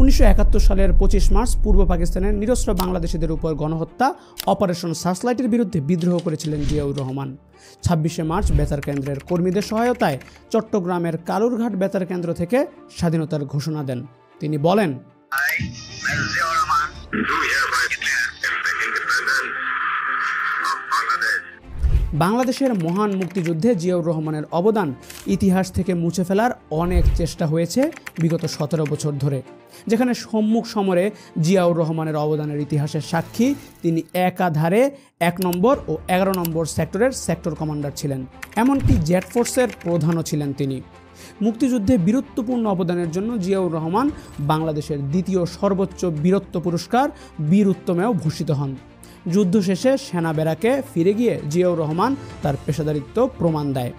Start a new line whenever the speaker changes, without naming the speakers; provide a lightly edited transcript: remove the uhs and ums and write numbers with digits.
1971 সালের 25 মার্চ পূর্ব পাকিস্তানের নিরস্ত্র বাংলাদেশিদের উপর গণহত্যা অপারেশন সার্চলাইটের বিরুদ্ধে বিদ্রোহ করেছিলেন জিয়াউর রহমান। 26শে মার্চ বেতার কেন্দ্রের কর্মীদের সহায়তায় চট্টগ্রামের কালুরঘাট বেতার কেন্দ্র থেকে স্বাধীনতার ঘোষণা দেন। তিনি বলেন, বাংলাদেশের মহান মুক্তিযুদ্ধে জিয়াউর রহমানের অবদান ইতিহাস থেকে মুছে ফেলার অনেক চেষ্টা হয়েছে বিগত 17 বছর ধরে। যেখানে সম্মুখ সমরে জিয়াউর রহমানের অবদানের ইতিহাসের সাক্ষী তিনি একাধারে 1 নম্বর ও 11 নম্বর সেক্টরের সেক্টর কমান্ডার ছিলেন, এমনকি জেট ফোর্সের প্রধানও ছিলেন তিনি। মুক্তিযুদ্ধে বীরত্বপূর্ণ অবদানের জন্য জিয়াউর রহমান বাংলাদেশের দ্বিতীয় সর্বোচ্চ বীরত্ব পুরস্কার বীর উত্তমেও ভূষিত হন। যুদ্ধ শেষে সেনা ব্যারাকে ফিরে গিয়ে জিয়াউর রহমান তার পেশাদারিত্ব প্রমাণ দেয়।